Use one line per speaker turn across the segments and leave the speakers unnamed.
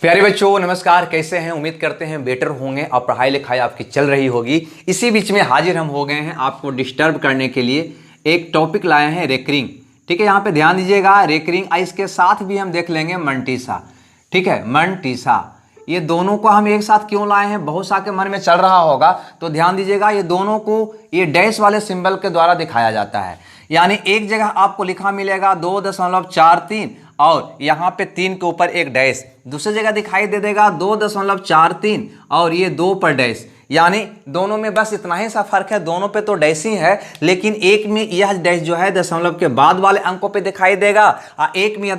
प्यारे बच्चों नमस्कार, कैसे हैं? उम्मीद करते हैं बेटर होंगे और पढ़ाई लिखाई आपकी चल रही होगी। इसी बीच में हाजिर हम हो गए हैं आपको डिस्टर्ब करने के लिए। एक टॉपिक लाए हैं रेकरिंग। ठीक है, यहाँ पे ध्यान दीजिएगा, रेकरिंग। इसके साथ भी हम देख लेंगे मंटीसा। ठीक है, मंटीसा, ये दोनों को हम एक साथ क्यों लाए हैं, बहुत सा के मन में चल रहा होगा। तो ध्यान दीजिएगा, ये दोनों को ये डैश वाले सिंबल के द्वारा दिखाया जाता है। यानी एक जगह आपको लिखा मिलेगा 2.43 और यहाँ पे 3 के ऊपर एक डैश, दूसरी जगह दिखाई दे देगा 2.43 और ये 2 पर डैश। यानी दोनों में बस इतना ही सा फर्क है, दोनों पे तो डैश ही है, लेकिन एक में यह डैश जो है दशमलव के बाद वाले अंकों पे दिखाई देगा और एक में यह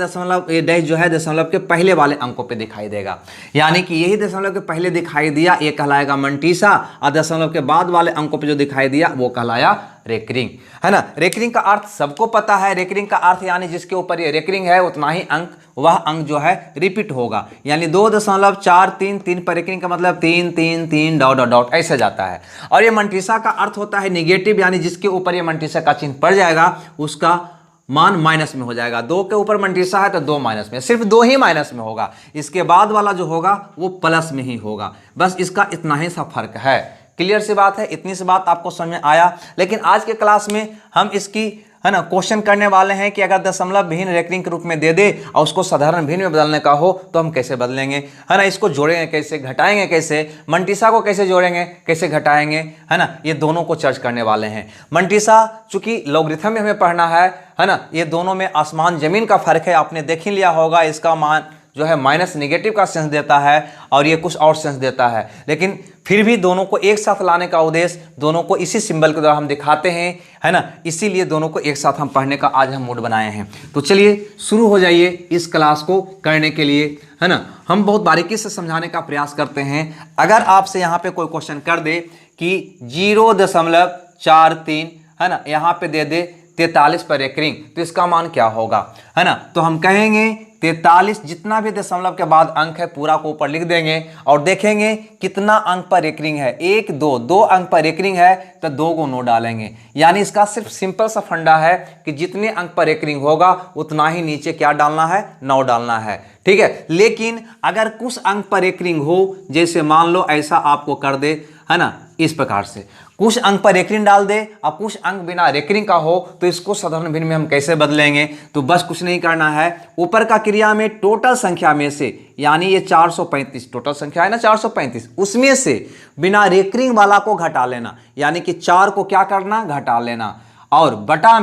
डैश जो है दशमलव के पहले वाले अंकों पे दिखाई देगा। यानी कि यही दशमलव के पहले दिखाई दिया, ये कहलाएगा मंटीसा, और दशमलव के बाद वाले अंकों पे जो दिखाई दिया वो कहलाया रेकरिंग, है ना। रेकरिंग का अर्थ सबको पता है। रेकरिंग का अर्थ यानी जिसके ऊपर ये रेकरिंग है उतना ही अंक, वह अंक जो है रिपीट होगा। यानी 2.433 पर रेकरिंग का मतलब 3 3 3 डॉट डॉट डॉट ऐसे जाता है। और ये मंटीसा का अर्थ होता है निगेटिव, यानी जिसके ऊपर ये मंटीसा का चिन्ह पड़ जाएगा उसका मान माइनस में हो जाएगा। 2 के ऊपर मंटीसा है तो 2 माइनस में, सिर्फ 2 ही माइनस में होगा, इसके बाद वाला जो होगा वो प्लस में ही होगा। बस इसका इतना ही सा फर्क है। क्लियर सी बात है, इतनी सी बात आपको समझ में आया। लेकिन आज के क्लास में हम इसकी, है ना, क्वेश्चन करने वाले हैं कि अगर दशमलव भिन्न रेकरिंग के रूप में दे दे और उसको साधारण भिन्न में बदलने का हो तो हम कैसे बदलेंगे, है ना। इसको जोड़ेंगे कैसे, घटाएंगे कैसे, मंटीसा को कैसे जोड़ेंगे, कैसे घटाएंगे, है ना। ये दोनों को चर्चा करने वाले हैं। मंटीसा चूंकि लॉगरिथम में हमें पढ़ना है ना, ये दोनों में आसमान जमीन का फर्क है। आपने देख ही लिया होगा, इसका मान जो है माइनस निगेटिव का सेंस देता है और ये कुछ और सेंस देता है, लेकिन फिर भी दोनों को एक साथ लाने का उद्देश्य, दोनों को इसी सिंबल के द्वारा हम दिखाते हैं, है ना। इसीलिए दोनों को एक साथ हम पढ़ने का आज हम मूड बनाए हैं। तो चलिए शुरू हो जाइए इस क्लास को करने के लिए, है ना। हम बहुत बारीकी से समझाने का प्रयास करते हैं। अगर आपसे यहाँ पे कोई क्वेश्चन कर दे कि 0.43, है ना, यहाँ पे दे दे 43 पर रेकरिंग, तो इसका मान क्या होगा, है ना। तो हम कहेंगे 43, जितना भी दशमलव के बाद अंक है पूरा को ऊपर लिख देंगे और देखेंगे कितना अंक पर रेकरिंग है। 1 2 अंक पर रेकरिंग है तो 2 को 9 डालेंगे। यानी इसका सिर्फ सिंपल सा फंडा है कि जितने अंक पर रेकरिंग होगा उतना ही नीचे क्या डालना है, 9 डालना है। ठीक है, लेकिन अगर कुछ अंक पर रेकरिंग हो, जैसे मान लो ऐसा आपको कर दे, है ना, इस प्रकार से कुछ अंक पर रेकरिंग डाल दे और कुछ अंक बिना रेकरिंग का हो, तो इसको साधारण भिन्न में हम कैसे बदलेंगे। तो बस कुछ नहीं करना है, ऊपर का क्रिया में टोटल संख्या में से, यानी ये 435 टोटल संख्या है ना 435, उसमें से बिना रेकरिंग वाला को घटा लेना। यानी कि 4 को क्या करना, घटा लेना, और बटा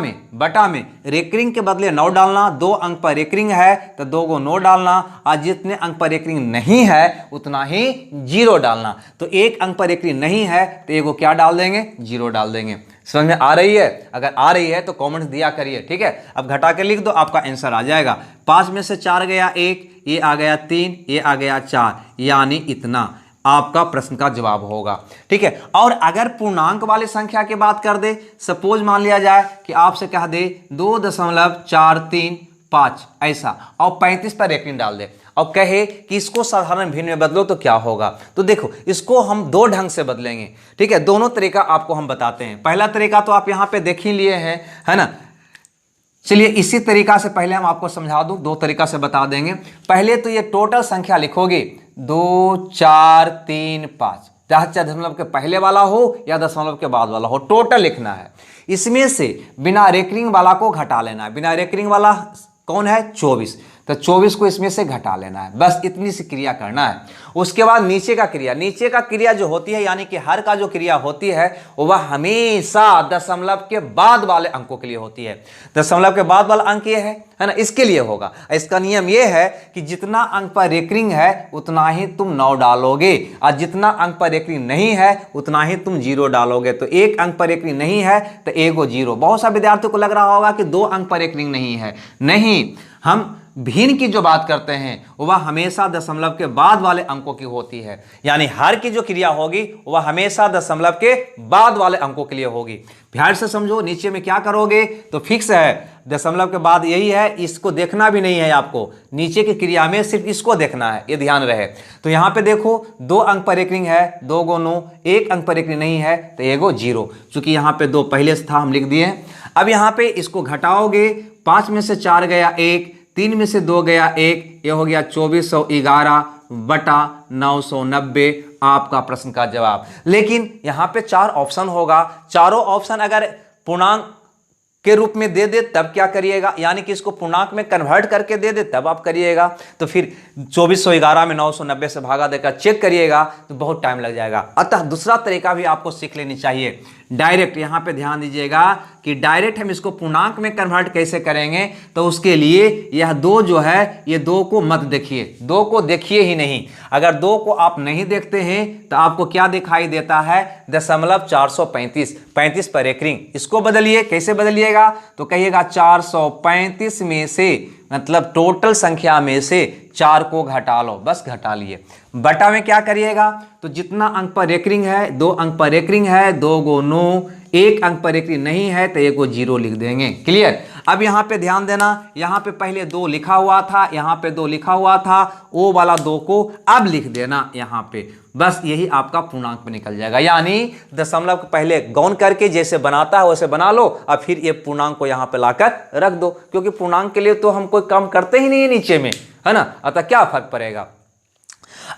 में रेकरिंग के बदले 9 डालना। 2 अंक पर रेकरिंग है तो 2 को 9 डालना, और जितने अंक पर रेकरिंग नहीं है उतना ही 0 डालना। तो 1 अंक पर रेकरिंग नहीं है तो 1 को क्या डाल देंगे, 0 डाल देंगे। समझ में आ रही है? अगर आ रही है तो कमेंट दिया करिए। ठीक है, अब घटा के लिख दो, आपका आंसर आ जाएगा। 5 में से 4 गया 1, ये आ गया 3, ये आ गया 4, यानी इतना आपका प्रश्न का जवाब होगा। ठीक है, और अगर पूर्णांक वाली संख्या की बात कर दे, सपोज मान लिया जाए कि आपसे कह दे 2.435 ऐसा, और 35 पर रेकरिंग डाल दे और कहे कि इसको साधारण भिन्न में बदलो तो क्या होगा। तो देखो, इसको हम 2 ढंग से बदलेंगे। ठीक है, दोनों तरीका आपको हम बताते हैं। पहला तरीका तो आप यहाँ पे देख ही लिए हैं, है ना। चलिए इसी तरीका से पहले हम आपको समझा दूं, 2 तरीका से बता देंगे। पहले तो ये टोटल संख्या लिखोगे 2 4 3 5, चाहे दशमलव के पहले वाला हो या दशमलव के बाद वाला हो, टोटल लिखना है। इसमें से बिना रेकरिंग वाला को घटा लेना है। बिना रेकरिंग वाला कौन है, 24, तो 24 को इसमें से घटा लेना है। बस इतनी सी क्रिया करना है। उसके बाद नीचे का क्रिया जो होती है, यानी कि हर का जो क्रिया होती है वह हमेशा दशमलव के बाद वाले अंकों के लिए होती है। दशमलव के बाद वाला अंक ये है ना, इसके लिए होगा। इसका नियम ये है कि जितना अंक पर रेकरिंग है उतना ही तुम 9 डालोगे, और जितना अंक पर रेकरिंग नहीं है उतना ही तुम 0 डालोगे। तो 1 अंक पर रेकरिंग नहीं है तो 1 को 0। बहुत सा विद्यार्थियों को लग रहा होगा कि 2 अंक पर रेकरिंग नहीं है। नहीं, हम भिन्न की जो बात करते हैं वह हमेशा दशमलव के बाद वाले अंकों की होती है। यानी हर की जो क्रिया होगी वह हमेशा दशमलव के बाद वाले अंकों के लिए होगी। ध्यान से समझो, नीचे में क्या करोगे तो फिक्स है, दशमलव के बाद यही है, इसको देखना भी नहीं है आपको। नीचे की क्रिया में सिर्फ इसको देखना है, ये ध्यान रहे। तो यहाँ पे देखो 2 अंक पर रेकरिंग है, 2 को 9, 1 अंक पर रेकरिंग नहीं है तो 1 को 0। चूंकि यहाँ पे 2 पहले से था, हम लिख दिए। अब यहाँ पे इसको घटाओगे, 5 में से 4 गया 1, 3 में से 2 गया 1, ये हो गया 2411, बटा 990 आपका प्रश्न का जवाब। लेकिन यहां पे 4 ऑप्शन होगा, चारों ऑप्शन अगर पूर्णांक के रूप में दे दे तब क्या करिएगा, यानी कि इसको पूर्णांक में कन्वर्ट करके दे दे तब आप करिएगा। तो फिर 2411 में 990 से भागा देकर चेक करिएगा तो बहुत टाइम लग जाएगा। अतः दूसरा तरीका भी आपको सीख लेनी चाहिए, डायरेक्ट। यहां पे ध्यान दीजिएगा कि डायरेक्ट हम इसको पूर्णांक में कन्वर्ट कैसे करेंगे। तो उसके लिए यह 2 जो है, ये 2 को मत देखिए, 2 को देखिए ही नहीं। अगर 2 को आप नहीं देखते हैं तो आपको क्या दिखाई देता है, 0.435, 35 पर एक रिंग। इसको बदलिए, कैसे बदलिएगा तो कहिएगा 435 में से, मतलब टोटल संख्या में से 4 को घटा लो, बस घटा लिए। बटा में क्या करिएगा तो जितना अंक पर एक रिंग है, 2 अंक पर एक रिंग है, 2 गो 9, 1 अंक पर एक रिंग नहीं है तो 1 को 0 लिख देंगे। क्लियर। अब यहां पे ध्यान देना, यहां पे पहले 2 लिखा हुआ था, यहां पे 2 लिखा हुआ था, वो वाला 2 को अब लिख देना यहां पे, बस यही आपका पूर्णांक पे निकल जाएगा। यानी दशमलव को पहले गौण करके जैसे बनाता है वैसे बना लो, और फिर ये पूर्णांक को यहां पे लाकर रख दो, क्योंकि पूर्णांक के लिए तो हम कोई काम करते ही नहीं है नीचे में, है ना। अतः क्या फर्क पड़ेगा।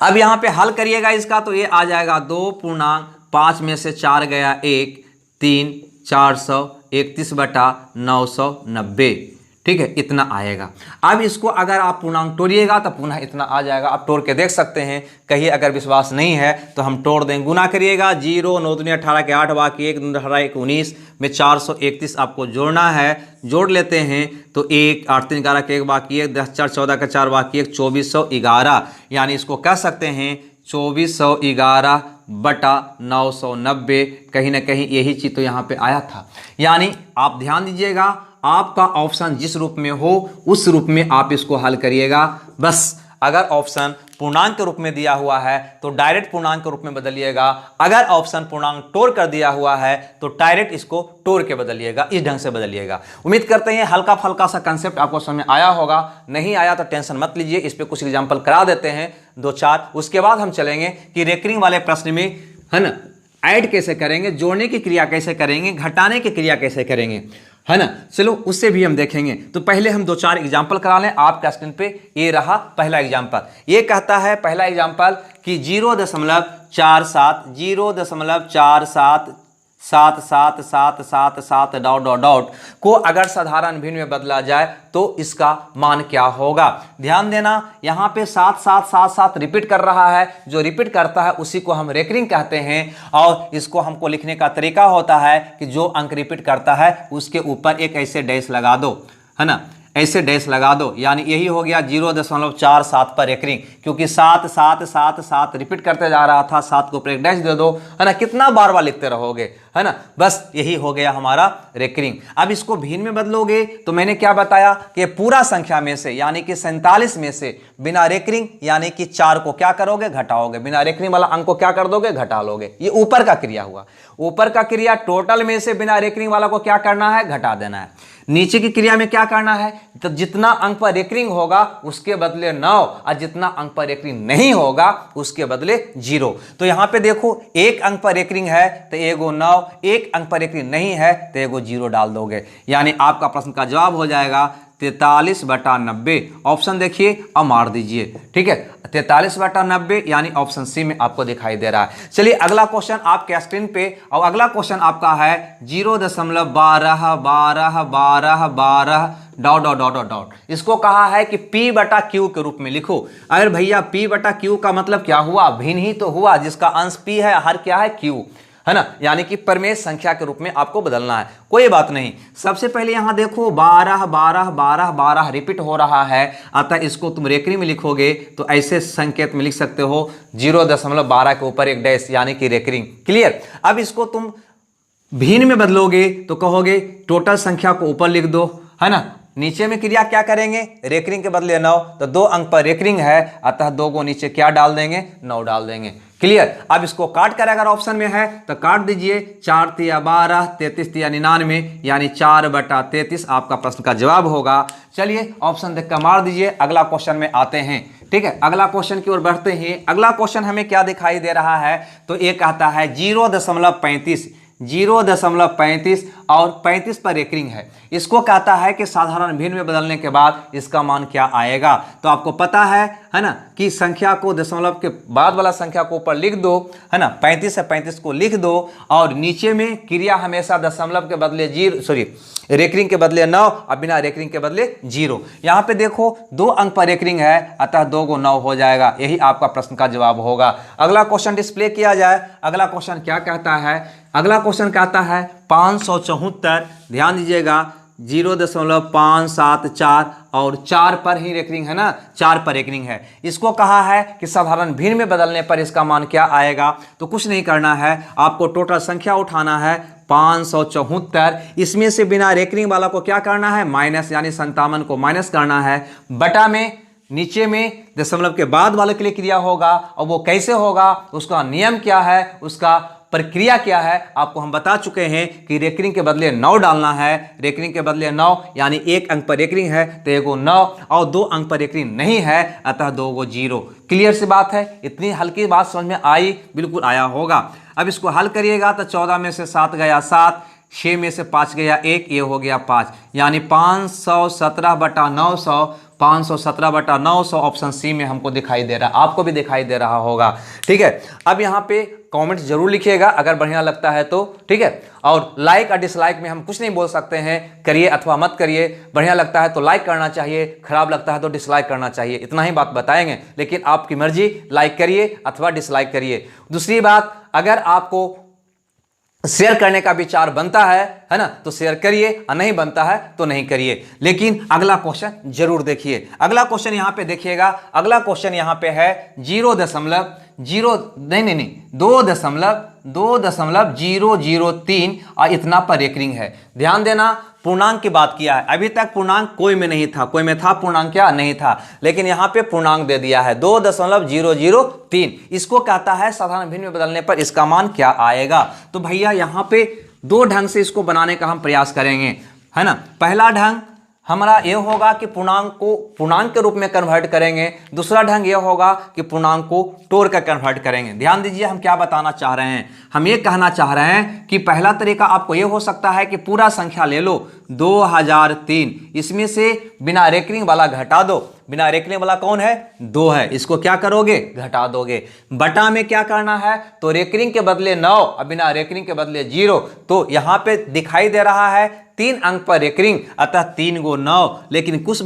अब यहां पे हल करिएगा इसका तो ये आ जाएगा 2.5 में से 4 गया 1, 3, 431 बटा 990, ठीक है, इतना आएगा। अब इसको अगर आप पूर्णांक तोड़िएगा तो पुनः इतना आ जाएगा। आप तोड़ के देख सकते हैं, कहीं अगर विश्वास नहीं है तो हम तोड़ दें। गुना करिएगा, 0 9 दूनी 18 के 8 बाकी 1 2 18 1 19 में 431 आपको जोड़ना है। जोड़ लेते हैं तो 1 8 3 11 के 1 बाकी 1 10 4 14 का 4 बाकी 1 2411, यानी इसको कह सकते हैं 2411 बटा 990। कहीं ना कहीं यही चीज तो यहाँ पे आया था। यानी आप ध्यान दीजिएगा, आपका ऑप्शन जिस रूप में हो उस रूप में आप इसको हल करिएगा। बस अगर ऑप्शन पूर्णांक के रूप में दिया हुआ है तो डायरेक्ट पूर्णांक के रूप में बदलिएगा, अगर ऑप्शन पूर्णांक तोड़ कर दिया हुआ है तो डायरेक्ट इसको तोड़ के बदलिएगा, इस ढंग से बदलिएगा। उम्मीद करते हैं हल्का फल्का सा कंसेप्ट आपको समझ में आया होगा। नहीं आया तो टेंशन मत लीजिए, इस पे कुछ एग्जांपल करा देते हैं 2-4, उसके बाद हम चलेंगे कि रेकरिंग वाले प्रश्न में, है ना, ऐड कैसे करेंगे, जोड़ने की क्रिया कैसे करेंगे, घटाने की क्रिया कैसे करेंगे, है ना। चलो उससे भी हम देखेंगे। तो पहले हम 2-4 एग्जाम्पल करा लें। आपका स्क्रीन पे ये रहा पहला एग्जाम्पल। ये कहता है पहला एग्जाम्पल कि 0.47 0.477777 डॉट डॉट डॉट को अगर साधारण भिन्न में बदला जाए तो इसका मान क्या होगा। ध्यान देना, यहां पे 7777 रिपीट कर रहा है, जो रिपीट करता है उसी को हम रेकरिंग कहते हैं। और इसको हमको लिखने का तरीका होता है कि जो अंक रिपीट करता है उसके ऊपर एक ऐसे डैश लगा दो, है ना, ऐसे डैश लगा दो। यानी यही हो गया 0.47 पर रेकरिंग, क्योंकि 7777 रिपीट करते जा रहा था, 7 को ऊपर एक डैश दे दो, है ना, कितना बार बार लिखते रहोगे, है ना। बस यही हो गया हमारा रेकरिंग। अब इसको भिन्न में बदलोगे तो मैंने क्या बताया कि पूरा संख्या में से, यानी कि 47 में से बिना रेकरिंग यानी कि 4 को क्या करोगे, घटाओगे। बिना रेकरिंग वाला अंक को क्या कर दोगे, घटा लोगे। ये ऊपर का क्रिया हुआ। ऊपर का क्रिया टोटल में से बिना रेकरिंग वाला को क्या करना है, घटा देना है। नीचे की क्रिया में क्या करना है, तो जितना अंक पर रेकरिंग होगा उसके बदले 9, और जितना अंक पर रेकरिंग नहीं होगा उसके बदले 0। तो यहां पे देखो, 1 अंक पर रेकरिंग है तो एगो 9, 1 अंक पर रेकरिंग नहीं है तो एगो 0 डाल दोगे। यानी आपका प्रश्न का जवाब हो जाएगा 43/90। ऑप्शन देखिए और मार दीजिए, ठीक है, 43/90 यानी ऑप्शन सी में आपको दिखाई दे रहा है। चलिए अगला क्वेश्चन आपके स्क्रीन पे, और अगला क्वेश्चन आपका है 0.12 dot dot dot dot dot. इसको कहा है कि P/Q के रूप में लिखो। अरे भैया P/Q का मतलब क्या हुआ, भिन्न ही तो हुआ, जिसका अंश P है, हर क्या है, Q, है ना। यानी कि परमेय संख्या के रूप में आपको बदलना है, कोई बात नहीं। सबसे पहले यहां देखो 12 12 12 12 रिपीट हो रहा है, अतः इसको तुम रेकरिंग में लिखोगे तो ऐसे संकेत में लिख सकते हो 0.12 के ऊपर एक डैश, यानी कि रेकरिंग। क्लियर। अब इसको तुम भिन्न में बदलोगे तो कहोगे टोटल संख्या को ऊपर लिख दो, है ना। नीचे में क्रिया क्या करेंगे, रेकरिंग के बदले 9, तो 2 अंक पर रेकरिंग है, अतः 2 को नीचे क्या डाल देंगे, 9 डाल देंगे। क्लियर। अब इसको काट कर अगर ऑप्शन में है तो काट दीजिए, 4 तिया 12, 33 तिया 99, यानी 4/33 आपका प्रश्न का जवाब होगा। चलिए ऑप्शन देख कर मार दीजिए। अगला क्वेश्चन में आते हैं, ठीक है, अगला क्वेश्चन की ओर बढ़ते हैं। अगला क्वेश्चन हमें क्या दिखाई दे रहा है, तो ये कहता है 0.35 0.35 और 35 पर रेकरिंग है। इसको कहता है कि साधारण भिन्न में बदलने के बाद इसका मान क्या आएगा। तो आपको पता है ना, कि संख्या को दशमलव के बाद वाला संख्या को ऊपर लिख दो, है ना, 35 से 35 को लिख दो और नीचे में क्रिया हमेशा दशमलव के बदले रेकरिंग के बदले 9 और बिना रेकरिंग के बदले 0। यहाँ पे देखो 2 अंक पर रेकरिंग है, अतः 2 को 9 हो जाएगा। यही आपका प्रश्न का जवाब होगा। अगला क्वेश्चन डिस्प्ले किया जाए। अगला क्वेश्चन क्या कहता है? अगला क्वेश्चन कहता है 574। ध्यान दीजिएगा, 0.574 और 4 पर ही रेकरिंग है ना, 4 पर रेकरिंग है। इसको कहा है कि साधारण भिन्न में बदलने पर इसका मान क्या आएगा। तो कुछ नहीं करना है, आपको टोटल संख्या उठाना है 574। इसमें से बिना रेकरिंग वाला को क्या करना है? माइनस, यानी 57 को माइनस करना है। बटा में नीचे में दशमलव के बाद वाले के लिए क्रिया होगा, और वो कैसे होगा, उसका नियम क्या है, उसका प्रक्रिया क्या है, आपको हम बता चुके हैं कि रेकरिंग के बदले 9 डालना है। रेकरिंग के बदले 9, यानी 1 अंक पर रेकरिंग है तो 1 को 9 और 2 अंक पर रेकरिंग नहीं है, अतः 2 को 0। क्लियर सी बात है? इतनी हल्की बात समझ में आई? बिल्कुल आया होगा। अब इसको हल करिएगा तो 14 में से 7 गया 7, 6 में से 5 गया 1, ये हो गया 5, यानी 517/900, 517/900 ऑप्शन सी में हमको दिखाई दे रहा है, आपको भी दिखाई दे रहा होगा। ठीक है, अब यहाँ पे कमेंट जरूर लिखिएगा अगर बढ़िया लगता है तो, ठीक है। और लाइक और डिसलाइक में हम कुछ नहीं बोल सकते हैं, करिए अथवा मत करिए। बढ़िया लगता है तो लाइक करना चाहिए, खराब लगता है तो डिसलाइक करना चाहिए, इतना ही बात बताएंगे। लेकिन आपकी मर्जी, लाइक करिए अथवा डिसलाइक करिए। दूसरी बात, अगर आपको शेयर करने का विचार बनता है ना, तो शेयर करिए, और नहीं बनता है तो नहीं करिए। लेकिन अगला क्वेश्चन जरूर देखिए। अगला क्वेश्चन यहां पे देखिएगा। अगला क्वेश्चन यहां पे है 2.003 और इतना पर रेकरिंग है। ध्यान देना, पूर्णांक की बात किया है। अभी तक पूर्णांक कोई में नहीं था, कोई में था पूर्णांक क्या नहीं था, लेकिन यहां पे पूर्णांक दे दिया है 2.003। इसको कहता है साधारण भिन्न में बदलने पर इसका मान क्या आएगा। तो भैया यहां पे 2 ढंग से इसको बनाने का हम प्रयास करेंगे, है ना। पहला ढंग हमारा यह होगा कि पूर्णांक को पूर्णांक के रूप में कन्वर्ट करेंगे। दूसरा ढंग यह होगा कि पूर्णांक को तोड़ कर कन्वर्ट करेंगे। ध्यान दीजिए, हम क्या बताना चाह रहे हैं। हम ये कहना चाह रहे हैं कि पहला तरीका आपको यह हो सकता है कि पूरा संख्या ले लो 2003, इसमें से बिना रेकरिंग वाला घटा दो। बिना रेकरिंग वाला कौन है? 2 है। इसको क्या करोगे? घटा दोगे। बटा में क्या करना है? तो रेकरिंग के बदले 9 और बिना रेकरिंग के बदले 0। तो यहां पे दिखाई दे रहा है 3 अंक पर रेकरिंग, अतः 3 को 9। लेकिन कुछ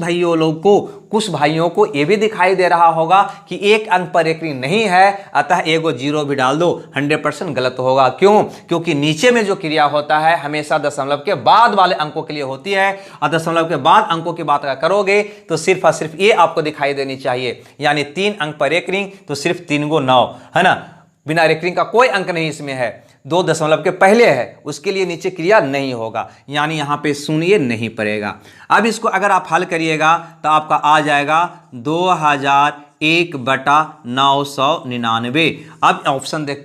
भाइयों को यह भी दिखाई दे रहा होगा कि 1 अंक पर रेकरिंग नहीं है, अतः 1 को 0 भी डाल दो। 100% गलत होगा। क्यों? क्योंकि नीचे में जो क्रिया होता है हमेशा दशमलव के बाद वाले अंकों के लिए होती है, और दशमलव के बाद अंकों की बात अगर करोगे तो सिर्फ और सिर्फ ये आपको दिखाई देनी चाहिए, यानी 3 अंक पर रेकरिंग, तो सिर्फ 3 को 9, है ना। बिना रेकरिंग का कोई अंक नहीं इसमें है, 2 दशमलव के पहले है, उसके लिए नीचे क्रिया नहीं होगा, यानी यहां पे शून्य नहीं पड़ेगा। अब इसको अगर आप हल करिएगा तो आपका आ जाएगा 2001/999। अब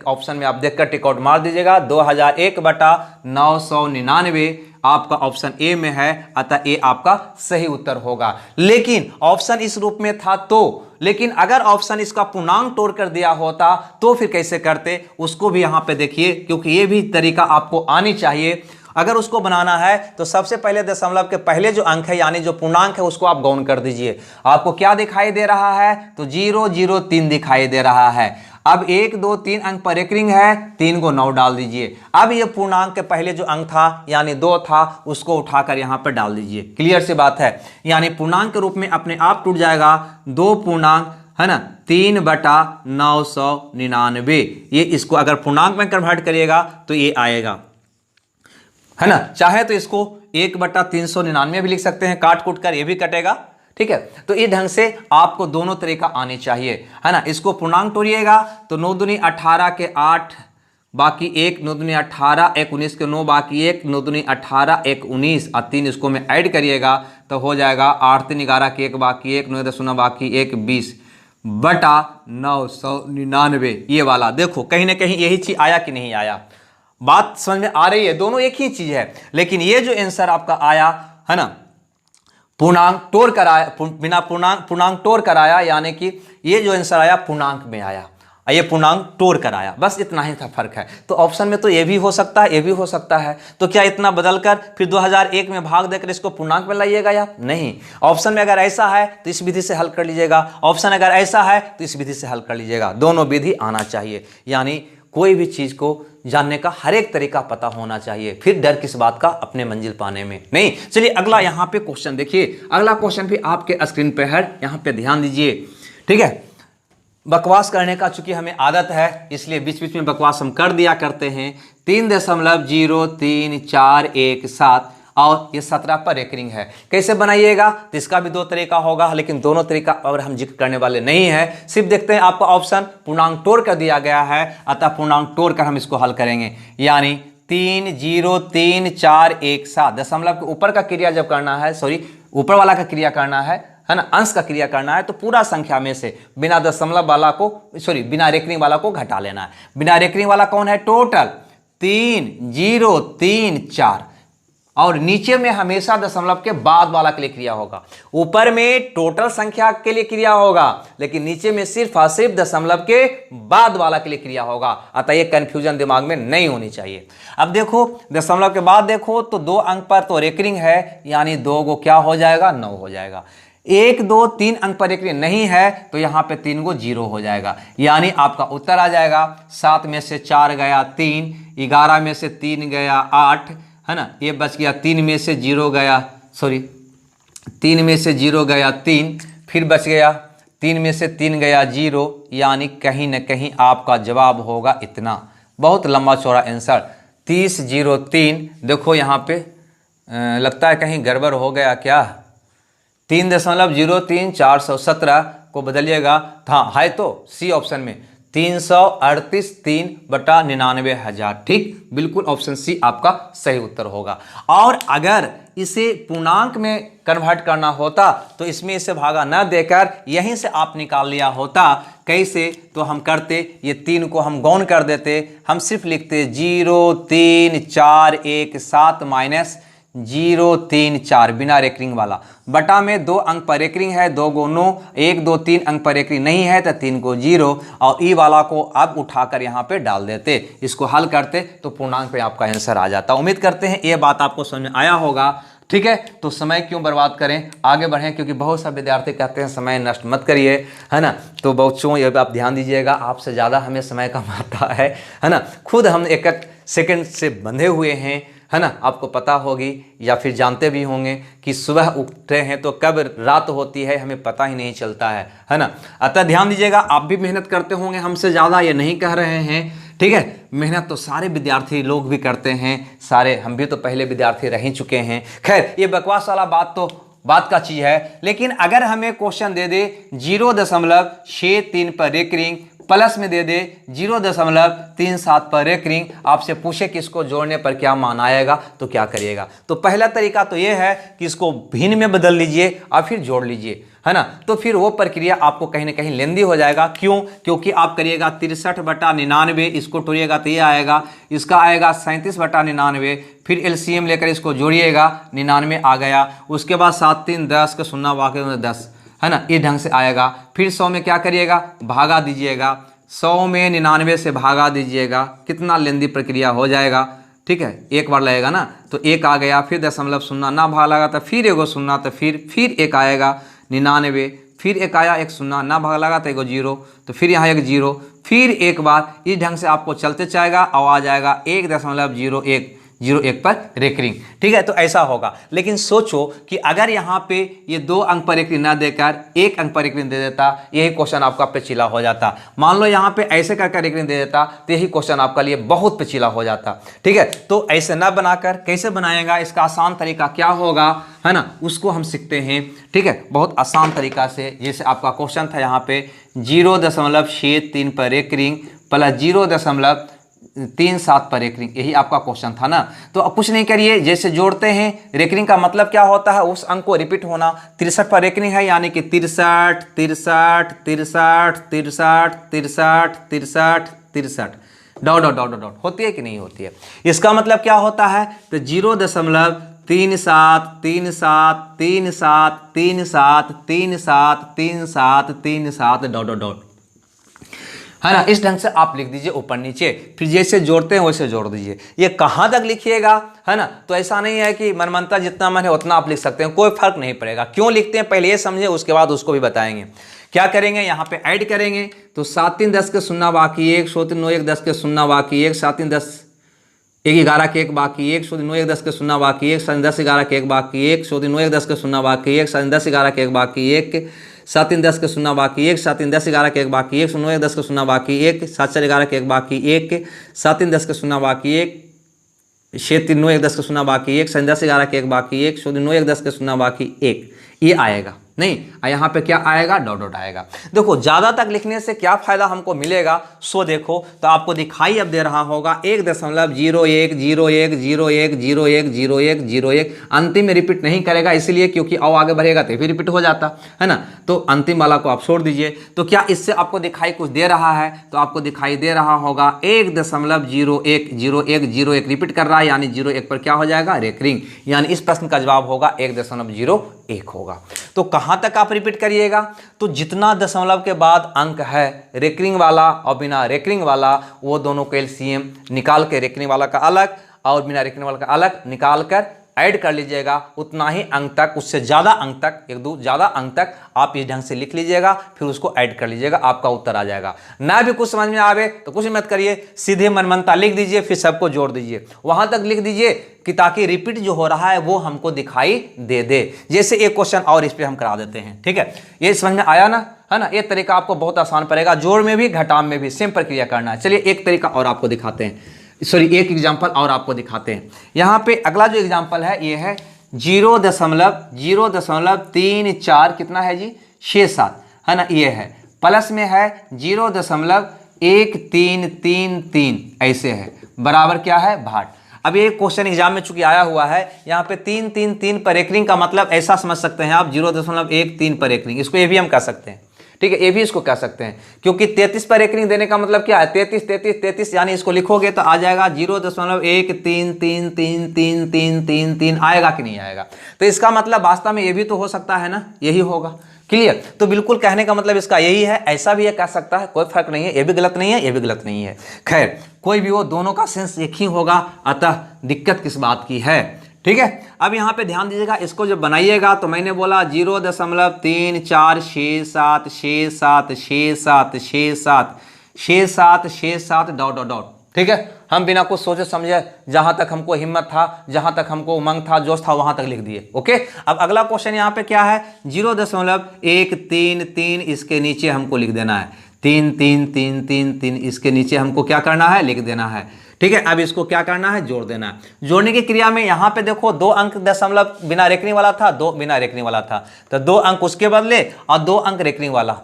ऑप्शन में आप देखकर टिक आउट मार दीजिएगा। 2001/999 आपका ऑप्शन ए में है, अतः ए आपका सही उत्तर होगा। लेकिन ऑप्शन इस रूप में था तो, लेकिन अगर ऑप्शन इसका पूर्णांक तोड़ कर दिया होता तो फिर कैसे करते, उसको भी यहां पे देखिए, क्योंकि ये भी तरीका आपको आनी चाहिए। अगर उसको बनाना है तो सबसे पहले दशमलव के पहले जो अंक है, यानी जो पूर्णांक है, उसको आप गौण कर दीजिए। आपको क्या दिखाई दे रहा है? तो 003 दिखाई दे रहा है। अब 1 2 3 अंक पर रेकरिंग है, 3 को 9 डाल दीजिए। अब ये पूर्णांक के पहले जो अंक था, यानी 2 था, उसको उठाकर यहां पर डाल दीजिए। क्लियर सी बात है, यानी पूर्णांक के रूप में अपने आप टूट जाएगा 2 पूर्णांक, है ना, 3/999। ये इसको अगर पूर्णांक में कन्वर्ट करिएगा तो ये आएगा, है ना। चाहे तो इसको 1/399 भी लिख सकते हैं, काट कूट कर ये भी कटेगा, ठीक है। तो इस ढंग से आपको दोनों तरीका आने चाहिए, है ना। इसको पूर्णांक तोड़िएगा तो 9 दूनी 18 के 8 बाकी 1, 9 दूनी 18, 1 19 के 9 बाकी 1, 9 दूनी 18, 1 19 और 3 इसको में ऐड करिएगा तो हो जाएगा 8 3 11 के 1 बाकी 1, 9 10 बाकी 1, 20/999। ये वाला देखो, कहीं ना कहीं यही चीज आया कि नहीं आया, बात समझ में आ रही है। दोनों एक ही चीज है, लेकिन ये जो आंसर आपका आया, है ना, पूर्णांक तोड़ कर आया, बिना पूर्णांक तोड़ कर आया, यानी कि ये जो आंसर आया पूर्णांक में आया। ये पूर्णांक तोड़ कर आया, बस इतना ही था फर्क है। तो ऑप्शन में तो ये भी हो सकता है, ये भी हो सकता है। तो क्या इतना बदलकर फिर 2001 में भाग देकर इसको पूर्णांक में लाइएगा आप? नहीं। ऑप्शन में अगर ऐसा है तो इस विधि से हल कर लीजिएगा, ऑप्शन अगर ऐसा है तो इस विधि से हल कर लीजिएगा। दोनों विधि आना चाहिए, यानी कोई भी चीज को जानने का हर एक तरीका पता होना चाहिए, फिर डर किस बात का अपने मंजिल पाने में नहीं। चलिए अगला यहाँ पे क्वेश्चन देखिए, अगला क्वेश्चन भी आपके स्क्रीन पे है, यहाँ पे ध्यान दीजिए। ठीक है, बकवास करने का चूंकि हमें आदत है इसलिए बीच बीच में बकवास हम कर दिया करते हैं। 3.03417 और ये 17 पर रेकरिंग है। कैसे बनाइएगा तो इसका भी दो तरीका होगा, लेकिन दोनों तरीका और हम जिक्र करने वाले नहीं है। सिर्फ देखते हैं आपका ऑप्शन पूर्णांक तोड़ कर दिया गया है, अतः पूर्णांक तोड़ कर हम इसको हल करेंगे। यानी 303,417 दशमलव के ऊपर का क्रिया जब करना है, सॉरी ऊपर वाला का क्रिया करना है ना, अंश का क्रिया करना है, तो पूरा संख्या में से बिना दशमलव वाला को, सॉरी बिना रेकरिंग वाला को घटा लेना है। बिना रेकरिंग वाला कौन है? टोटल 3034 और नीचे में हमेशा दशमलव के बाद वाला के लिए क्रिया होगा। ऊपर में टोटल संख्या के लिए क्रिया होगा, लेकिन नीचे में सिर्फ और सिर्फ दशमलव के बाद वाला के लिए क्रिया होगा। अतः ये कंफ्यूजन दिमाग में नहीं होनी चाहिए। अब देखो दशमलव के बाद देखो तो 2 अंक पर तो रेकरिंग है, यानी 2 को क्या हो जाएगा? 9 हो जाएगा। 1 2 3 अंक पर रेकरिंग नहीं है तो यहां पे 3 को 0 हो जाएगा, यानी आपका उत्तर आ जाएगा 7 में से 4 गया 3, 11 में से 3 गया 8, है ना, ये बच गया 3 में से 0 गया, सॉरी 3 में से 0 गया 3, फिर बच गया 3 में से 3 गया 0, यानी कहीं ना कहीं आपका जवाब होगा इतना। बहुत लंबा चौड़ा आंसर 3003। देखो यहाँ पे लगता है कहीं गड़बड़ हो गया क्या? 3.03417 को बदलिएगा, हाँ है तो सी ऑप्शन में 338,3/99,000। ठीक, बिल्कुल ऑप्शन सी आपका सही उत्तर होगा। और अगर इसे पूर्णांक में कन्वर्ट करना होता तो इसमें इसे भागा न देकर यहीं से आप निकाल लिया होता। कैसे? तो हम करते, ये 3 को हम गौण कर देते, हम सिर्फ लिखते 03417 माइनस 034 बिना रेकरिंग वाला, बटा में 2 अंक पर रेकरिंग है, 2 को 9, 1 2 3 अंक पर रेकरिंग नहीं है तो 3 को 0, और ई वाला को अब उठाकर यहाँ पे डाल देते, इसको हल करते तो पूर्णांक पे आपका आंसर आ जाता। उम्मीद करते हैं ये बात आपको समझ में आया होगा। ठीक है, तो समय क्यों बर्बाद करें, आगे बढ़ें, क्योंकि बहुत सारे विद्यार्थी कहते हैं समय नष्ट मत करिए, है ना। तो बच्चों ये आप ध्यान दीजिएगा, आपसे ज़्यादा हमें समय कम आता है ना। खुद हम एक एक सेकंड से बंधे हुए हैं, है ना। आपको पता होगी या फिर जानते भी होंगे कि सुबह उठते हैं तो कब रात होती है हमें पता ही नहीं चलता है ना। अतः ध्यान दीजिएगा, आप भी मेहनत करते होंगे हमसे ज़्यादा, ये नहीं कह रहे हैं। ठीक है, मेहनत तो सारे विद्यार्थी लोग भी करते हैं, सारे हम भी तो पहले विद्यार्थी रह ही चुके हैं। खैर ये बकवास वाला बात तो बात का चीज़ है, लेकिन अगर हमें क्वेश्चन दे दे 0.63 पर रेकरिंग, प्लस में दे दे 0.37 पर रेकरिंग, आपसे पूछे कि इसको जोड़ने पर क्या मान आएगा तो क्या करिएगा? तो पहला तरीका तो ये है कि इसको भिन्न में बदल लीजिए और फिर जोड़ लीजिए, है ना। तो फिर वो प्रक्रिया आपको कहीं ना कहीं लेंदी हो जाएगा। क्यों? क्योंकि आप करिएगा 63/99, इसको तोड़िएगा तो ये आएगा, इसका आएगा 37/99, फिर एलसीएम लेकर इसको जोड़िएगा, 99 आ गया। उसके बाद 7 3 10 का 0 वाकई में 10, है ना, इस ढंग से आएगा। फिर 100 में क्या करिएगा? भागा दीजिएगा, 100 में 99 से भागा दीजिएगा, कितना लेंदी प्रक्रिया हो जाएगा। ठीक है, एक बार लगेगा ना, तो 1 आ गया, फिर 0.0 ना भाग लगा तो फिर एगो 0, तो फिर 1 आएगा 99, फिर 1 आया, 1 0 ना भाग लगा तो एगो 0, तो फिर यहाँ 1 0, फिर एक बार, इस ढंग से आपको चलते जाएगा और आ जाएगा 1.01 पर रेकरिंग। ठीक है, तो ऐसा होगा। लेकिन सोचो कि अगर यहाँ पे ये 2 अंक पर रेकरिंग ना देकर 1 अंक पर रेकरिंग दे देता, यही क्वेश्चन आपका पेचीला हो जाता। मान लो यहाँ पे ऐसे करके रेकरिंग दे देता तो यही क्वेश्चन आपका लिए बहुत पेचीला हो जाता। ठीक है, तो ऐसे ना बनाकर कैसे बनाएगा, इसका आसान तरीका क्या होगा, है ना, उसको हम सीखते हैं। ठीक है, बहुत आसान तरीका से, जैसे आपका क्वेश्चन था यहाँ पे 0.63 पर रेकरिंग प्लस 0.37 पर रेकरिंग, यही आपका क्वेश्चन था ना। तो अब कुछ नहीं करिए, जैसे जोड़ते हैं, रेकरिंग का मतलब क्या होता है, उस अंक को रिपीट होना। 63 पर रेकरिंग है, यानी कि 63 63 63 63 63 63 63 डॉट डॉट डॉट डॉट होती है कि नहीं होती है। इसका मतलब क्या होता है, तो 0.3737373737373737 डॉट डॉट डॉट, है ना। इस ढंग से आप लिख दीजिए ऊपर नीचे, फिर जैसे जोड़ते हैं वैसे जोड़ दीजिए। ये कहाँ तक लिखिएगा, है ना। तो ऐसा नहीं है कि मनमनता जितना मन है उतना आप लिख सकते हैं, कोई फर्क नहीं पड़ेगा। क्यों लिखते हैं पहले ये समझे, उसके बाद उसको भी बताएंगे। क्या करेंगे, यहाँ पे ऐड करेंगे तो 7 3 10 के 0 बाकी 1, 100 3 9 1 10 के 0 बाकी 1, 7 3 10 1 11 के 1 बाकी 1, 100 3 9 1 10 के 0 बाकी 1, 7 10 11 के 1 बाकी 1, 100 3 9 1 10 के 0 बाकी 1, 7 10 11 के 1 बाकी 1, 7 3 10 के 0 बाकी 1, 7 3 10 11 के 1 बाकी 1, 9 1 10 के 0 बाकी 1, 7 4 11 के 1 बाकी 1, 7 3 10 के 0 बाकी 1, 6 3 9 1 10 के 0 बाकी 1, 7 10 11 के 1 बाकी 1, 100 9 1 10 के 0 बाकी 1, ये आएगा नहीं। यहाँ पे क्या आएगा, डॉट डॉट आएगा। देखो ज़्यादा तक लिखने से क्या फायदा हमको मिलेगा, सो देखो तो आपको दिखाई अब दे रहा होगा 1.010101010101 अंतिम में रिपीट नहीं करेगा, इसलिए क्योंकि और आगे बढ़ेगा तो फिर रिपीट हो जाता है ना। तो अंतिम वाला को आप छोड़ दीजिए। तो क्या इससे आपको दिखाई कुछ दे रहा है, तो आपको दिखाई दे रहा होगा 1.010101 रिपीट कर रहा है, यानी 01 पर क्या हो जाएगा, रेकरिंग, यानी इस प्रश्न का जवाब होगा 1.01 होगा। तो कहां तक आप रिपीट करिएगा, तो जितना दशमलव के बाद अंक है रेकरिंग वाला और बिना रेकरिंग वाला, वो दोनों को एलसीएम निकाल के रेकरिंग वाला का अलग और बिना रेकरिंग वाला का अलग निकाल कर ऐड कर लीजिएगा। उतना ही अंक तक, उससे ज़्यादा अंक तक, एक दो ज़्यादा अंक तक आप इस ढंग से लिख लीजिएगा, फिर उसको ऐड कर लीजिएगा, आपका उत्तर आ जाएगा। ना भी कुछ समझ में आवे तो कुछ मत करिए, सीधे मनमनता लिख दीजिए, फिर सबको जोड़ दीजिए, वहां तक लिख दीजिए कि ताकि रिपीट जो हो रहा है वो हमको दिखाई दे दे। जैसे एक क्वेश्चन और इस पर हम करा देते हैं, ठीक है। ये समझ में आया ना, है ना। ये तरीका आपको बहुत आसान पड़ेगा, जोड़ में भी घटाव में भी सेम प्रक्रिया करना है। चलिए एक तरीका और आपको दिखाते हैं, सॉरी एक एग्जाम्पल और आपको दिखाते हैं। यहाँ पे अगला जो एग्जाम्पल है ये है 0.034 कितना है जी, 67, है ना। ये है प्लस में है 0.1333 ऐसे है, बराबर क्या है, भाट। अब ये क्वेश्चन एग्जाम में चूंकि आया हुआ है, यहाँ पे 3 3 3 पर रेकरिंग का मतलब ऐसा समझ सकते हैं आप 0.13 पर रेकरिंग, इसको ये भी हम कह सकते हैं, ठीक है। ये भी इसको कह सकते हैं, क्योंकि 33 पर रेकरिंग देने का मतलब क्या है, 33 33 33, यानी इसको लिखोगे तो आ जाएगा 0.13333333 आएगा कि नहीं आएगा। तो इसका मतलब वास्तव में ये भी तो हो सकता है ना, यही होगा। क्लियर। तो बिल्कुल कहने का मतलब इसका यही है, ऐसा भी ये कह सकता है, कोई फर्क नहीं है, ये भी गलत नहीं है, ये भी गलत नहीं है। खैर कोई भी हो, दोनों का सेंस एक ही होगा, अतः दिक्कत किस बात की है, ठीक है। अब यहाँ पे ध्यान दीजिएगा, इसको जब बनाइएगा तो मैंने बोला 0.346767676767 डॉट डॉट डॉट, ठीक है। हम बिना कुछ सोचे समझे, जहां तक हमको हिम्मत था, जहां तक हमको उमंग था, जोश था, वहां तक लिख दिए, ओके। अब अगला क्वेश्चन यहाँ पे क्या है, 0.133, इसके नीचे हमको लिख देना है 3 3 3 3 3, इसके नीचे हमको क्या करना है, लिख देना है, ठीक है। अब इसको क्या करना है, जोड़ देना है। जोड़ने की क्रिया में यहाँ पे देखो 2 अंक दशमलव बिना रेकरिंग वाला था, 2 बिना रेकरिंग वाला था, तो 2 अंक उसके बदले और 2 अंक रेकरिंग वाला,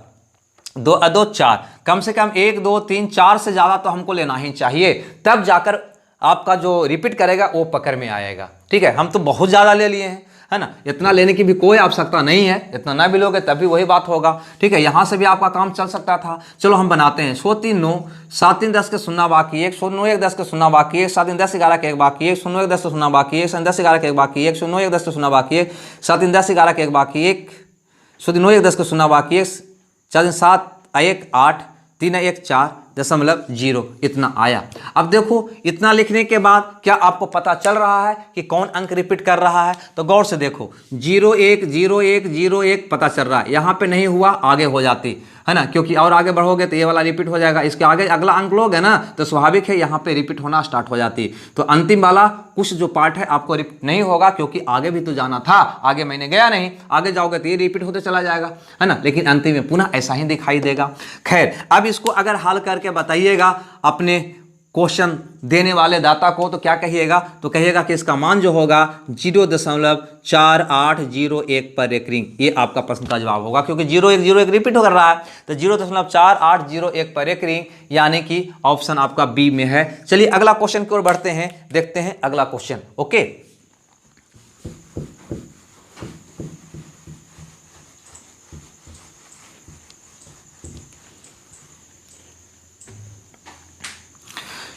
2 और 2 4, कम से कम 1 2 3 4 से ज्यादा तो हमको लेना ही चाहिए, तब जाकर आपका जो रिपीट करेगा वो पकड़ में आएगा, ठीक है। हम तो बहुत ज्यादा ले लिए हैं, है ना। इतना लेने की भी कोई आवश्यकता नहीं है, इतना ना भी लोगे तब भी वही बात होगा, ठीक है। यहां से भी आपका काम चल सकता था। चलो हम बनाते हैं 100 3 9 7 3 10 के 0 बाकी 1, 100 9 1 10 के 0 बाकी 1, 7 3 10 11 के 1 बाकी 1, 100 9 1 10 के 0 बाकी 1, 7 10 11 के 1 बाकी 1, 100 9 1 10 के 0 बाकी 1, 7 3 10 11 के 1 बाकी 1, 100 9 1 10 के 0 बाकी 1, 4 7 1 8 3 1 4.0 इतना आया। अब देखो इतना लिखने के बाद क्या आपको पता चल रहा है कि कौन अंक रिपीट कर रहा है, तो गौर से देखो 0 1 0 1 0 1 पता चल रहा है, यहाँ पे नहीं हुआ, आगे हो जाती है ना, क्योंकि और आगे बढ़ोगे तो ये वाला रिपीट हो जाएगा, इसके आगे अगला अंक लोगे ना तो स्वाभाविक है यहाँ पे रिपीट होना स्टार्ट हो जाती। तो अंतिम वाला कुछ जो पार्ट है आपको रिपीट नहीं होगा, क्योंकि आगे भी तो जाना था, आगे मैंने गया नहीं, आगे जाओगे तो ये रिपीट होते चला जाएगा, है ना। लेकिन अंतिम में पुनः ऐसा ही दिखाई देगा। खैर अब इसको अगर हल करके बताइएगा अपने क्वेश्चन देने वाले दाता को, तो क्या कहिएगा, तो कहिएगा कि इसका मान जो होगा 0.4801 पर रेकरिंग, ये आपका प्रश्न का जवाब होगा, क्योंकि 0.101 रिपीट हो रहा है, तो 0.4801 पर रेकरिंग, यानी कि ऑप्शन आपका बी में है। चलिए अगला क्वेश्चन की ओर बढ़ते हैं, देखते हैं अगला क्वेश्चन, ओके।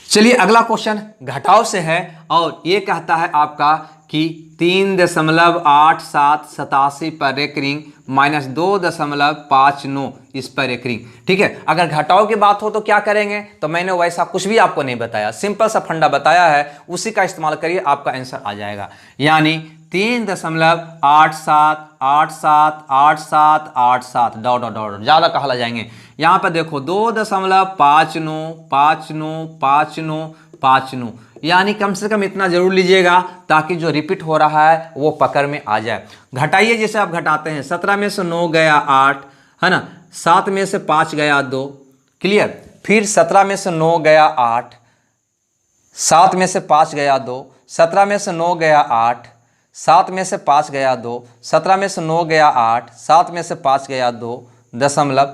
चलिए अगला क्वेश्चन घटाव से है, और ये कहता है आपका कि 3.8787 पर रेकरिंग माइनस 2.59 इस पर रेकरिंग। ठीक है, अगर घटाव की बात हो तो क्या करेंगे, तो मैंने वैसा कुछ भी आपको नहीं बताया, सिंपल सा फंडा बताया है, उसी का इस्तेमाल करिए, आपका आंसर आ जाएगा। यानी 3.87878787 डॉट डॉट डॉट, ज़्यादा कहा जाएंगे। यहाँ पर देखो 2.59595959, यानी कम से कम इतना जरूर लीजिएगा ताकि जो रिपीट हो रहा है वो पकड़ में आ जाए। घटाइए, जैसे आप घटाते हैं, 17 में से 9 गया 8, है ना, 7 में से 5 गया 2, क्लियर। फिर 17 में से 9 गया 8, 7 में से 5 गया 2, 17 में से 9 गया 8, 7 में से 5 गया 2, 17 में से 9 गया 8, 7 में से 5 गया 2,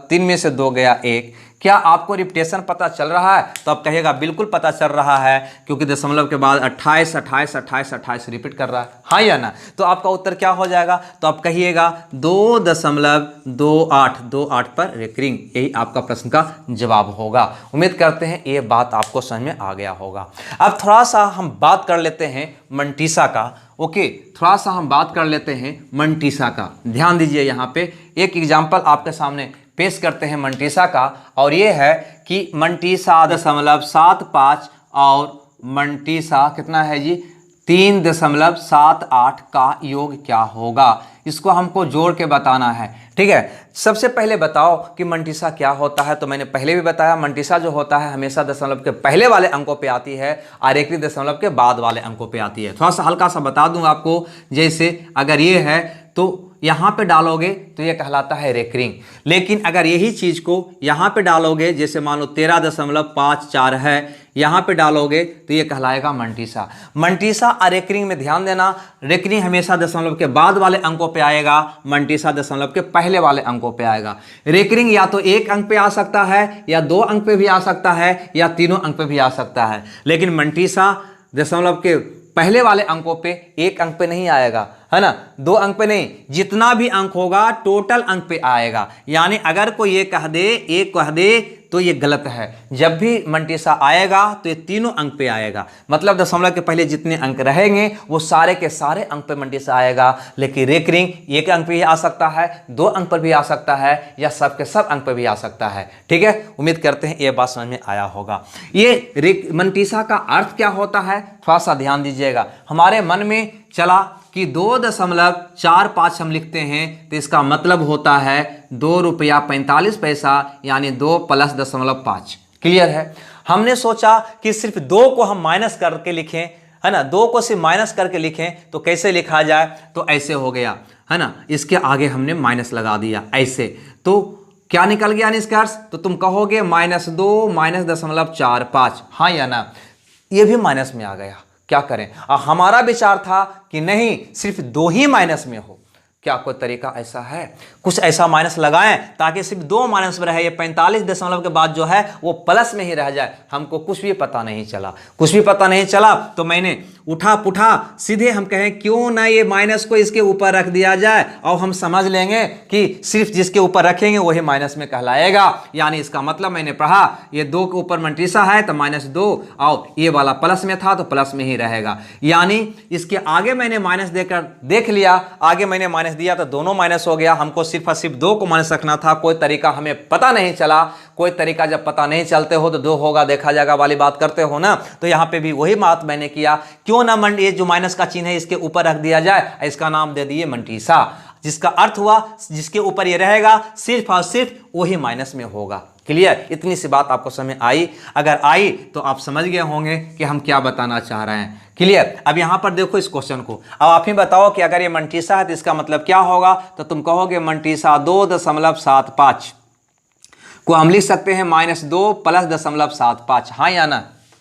3 में से 2 गया 1। क्या आपको रिपीटेशन पता चल रहा है? तो आप कहिएगा बिल्कुल पता चल रहा है, क्योंकि दशमलव के बाद 28 28 28 28 रिपीट कर रहा है, हाँ या ना। तो आपका उत्तर क्या हो जाएगा, तो आप कहिएगा 2.28 पर रेकरिंग, यही आपका प्रश्न का जवाब होगा। उम्मीद करते हैं ये बात आपको समझ में आ गया होगा। अब थोड़ा सा हम बात कर लेते हैं मंटीसा का। ओके, थोड़ा सा हम बात कर लेते हैं मंटीसा का। ध्यान दीजिए, यहाँ पे एक एग्जाम्पल आपके सामने पेश करते हैं मंटीसा का, और ये है कि मंटीसा 0.75 और मंटीसा कितना है जी 3.78 का योग क्या होगा, इसको हमको जोड़ के बताना है। ठीक है, सबसे पहले बताओ कि मंटीसा क्या होता है। तो मैंने पहले भी बताया, मंटीसा जो होता है हमेशा दशमलव के पहले वाले अंकों पे आती है और रेकरिंग दशमलव के बाद वाले अंकों पे आती है। थोड़ा सा हल्का सा बता दूं आपको, जैसे अगर ये है तो यहाँ पे डालोगे तो ये कहलाता है रेकरिंग, लेकिन अगर यही चीज़ को यहाँ पे डालोगे, जैसे मान लो 13.54 है, यहाँ पे डालोगे तो ये कहलाएगा मंटीसा। मंटीसा और रेकरिंग में ध्यान देना, रेकरिंग हमेशा दशमलव के बाद वाले अंकों पे आएगा, मंटीसा दशमलव के पहले वाले अंकों पे आएगा। रेकरिंग या तो 1 अंक पे आ सकता है, या 2 अंक पे भी आ सकता है, या 3 अंक पे भी आ सकता है, लेकिन मंटीसा दशमलव के पहले वाले अंकों पे 1 अंक पे नहीं आएगा, है ना, 2 अंक पे नहीं, जितना भी अंक होगा टोटल अंक पे आएगा। यानी अगर कोई ये कह दे, एक कह दे, तो ये गलत है। जब भी मंटीसा आएगा तो ये तीनों अंक पे आएगा, मतलब दशमलव के पहले जितने अंक रहेंगे वो सारे के सारे अंक पे मंटीसा आएगा। लेकिन रेकरिंग 1 अंक पे भी आ सकता है, 2 अंक पर भी आ सकता है, या सब के सब अंक पे भी आ सकता है। ठीक है, उम्मीद करते हैं ये बात समझ में आया होगा। ये मंटीसा का अर्थ क्या होता है, थोड़ा सा ध्यान दीजिएगा। हमारे मन में चला कि 2.45 हम लिखते हैं, तो इसका मतलब होता है ₹2.45, यानी 2 + 0.5। क्लियर है। हमने सोचा कि सिर्फ 2 को हम माइनस करके लिखें, है ना, 2 को सिर्फ माइनस करके लिखें तो कैसे लिखा जाए, तो ऐसे हो गया, है ना, इसके आगे हमने माइनस लगा दिया ऐसे, तो क्या निकल गया निष्कर्ष, तो तुम कहोगे -2 -0.45, हाँ या ना, ये भी माइनस में आ गया। क्या करें, हमारा विचार था कि नहीं सिर्फ 2 ही माइनस में हो। क्या कोई तरीका ऐसा है, कुछ ऐसा माइनस लगाएं ताकि सिर्फ 2 माइनस में रहे, ये 45 दशमलव के बाद जो है वो प्लस में ही रह जाए। हमको कुछ भी पता नहीं चला, कुछ भी पता नहीं चला, तो मैंने उठा पुठा सीधे हम कहें क्यों ना ये माइनस को इसके ऊपर रख दिया जाए, और हम समझ लेंगे कि सिर्फ जिसके ऊपर रखेंगे वही माइनस में कहलाएगा। यानी इसका मतलब मैंने पढ़ा, ये 2 के ऊपर मंटीसा है तो -2, और ये वाला प्लस में था तो प्लस में ही रहेगा। यानी इसके आगे मैंने माइनस देकर देख लिया, आगे मैंने माइनस दिया तो दोनों माइनस हो गया। हमको सिर्फ 2 को माइनस रखना था, कोई तरीका हमें पता नहीं चला। कोई तरीका जब पता नहीं चलते हो तो 2 होगा देखा जाएगा वाली बात करते हो ना, तो यहाँ पे भी वही बात मैंने किया, क्यों ना ये जो माइनस का चिन्ह है इसके ऊपर रख दिया जाए, इसका नाम दे दिए मंटीसा, जिसका अर्थ हुआ जिसके ऊपर ये रहेगा सिर्फ और सिर्फ वही माइनस में होगा। क्लियर, इतनी सी बात आपको समझ आई? अगर आई तो आप समझ गए होंगे कि हम क्या बताना चाह रहे हैं। क्लियर। अब यहां पर देखो इस क्वेश्चन को, अब आप ही बताओ कि अगर ये मंटीसा है तो इसका मतलब क्या होगा, तो तुम कहोगे मंटीसा 2.75 को हम लिख सकते हैं -2 + 0.75, हाँ या ना।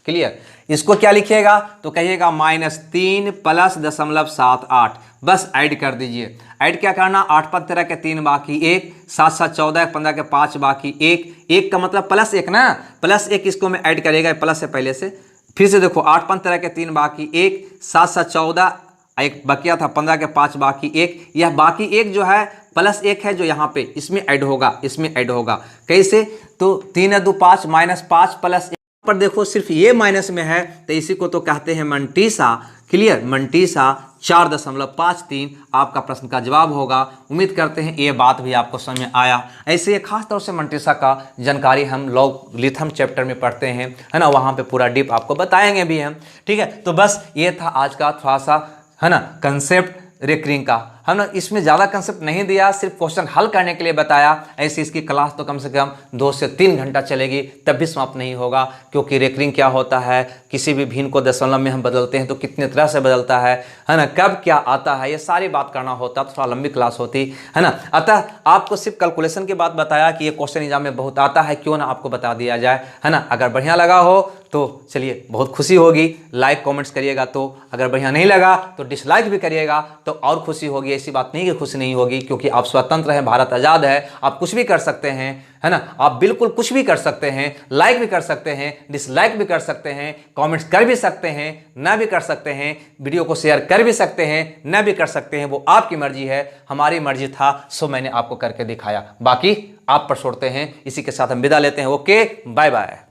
क्लियर। इसको क्या लिखिएगा, तो कहिएगा -3 + 0.78, बस ऐड कर दीजिए। ऐड क्या करना, 8 × 13 के 3 बाकी 1, 7 × 7 = 14, 15 के 5 बाकी 1, 1 का मतलब +1 ना, +1 इसको मैं ऐड करेगा प्लस से पहले से। फिर से देखो 8 × 13 के 3 बाकी 1, 7 × 7 = 14, एक बकिया था 15 के 5 बाकी 1, यह बाकी 1 जो है +1 है जो यहाँ पे इसमें ऐड होगा, इसमें ऐड होगा। कैसे, तो 3 × 2 = 5 -5 +1 पर देखो सिर्फ ये माइनस में है तो इसी को तो कहते हैं मंटीसा। क्लियर, मंटीसा 4.53 आपका प्रश्न का जवाब होगा। उम्मीद करते हैं ये बात भी आपको समझ में आया। ऐसे ही खास तौर से मंटीसा का जानकारी हम लॉगरिथम चैप्टर में पढ़ते हैं, है ना, वहाँ पे पूरा डीप आपको बताएंगे भी हम। ठीक है, तो बस ये था आज का थोड़ा सा, है ना, कंसेप्ट रेकरिंग का। हम ना इसमें ज़्यादा कंसेप्ट नहीं दिया, सिर्फ क्वेश्चन हल करने के लिए बताया। ऐसे इसकी क्लास तो कम से कम 2 से 3 घंटा चलेगी, तब भी समाप्त नहीं होगा, क्योंकि रेकरिंग क्या होता है, किसी भी भिन्न को दशमलव में हम बदलते हैं तो कितने तरह से बदलता है ना, कब क्या आता है, ये सारी बात करना होता, तो थोड़ा लंबी क्लास होती है ना। अतः आपको सिर्फ कैलकुलेशन की बात बताया कि ये क्वेश्चन एग्जाम में बहुत आता है, क्यों ना आपको बता दिया जाए, है ना। अगर बढ़िया लगा हो तो चलिए बहुत खुशी होगी, लाइक कमेंट्स करिएगा। तो अगर बढ़िया नहीं लगा तो डिसलाइक भी करिएगा तो और खुशी होगी। ऐसी बात नहीं कि खुशी नहीं होगी, क्योंकि आप स्वतंत्र हैं, भारत आज़ाद है, आप कुछ भी कर सकते हैं, है ना, आप बिल्कुल कुछ भी कर सकते हैं, लाइक भी कर सकते हैं, डिसलाइक भी कर सकते हैं, कमेंट्स कर भी सकते हैं, ना भी कर सकते हैं, वीडियो को शेयर कर भी सकते हैं, ना भी कर सकते हैं, वो आपकी मर्जी है। हमारी मर्जी था सो मैंने आपको करके दिखाया, बाकी आप पर छोड़ते हैं। इसी के साथ हम विदा लेते हैं। Okay, bye bye.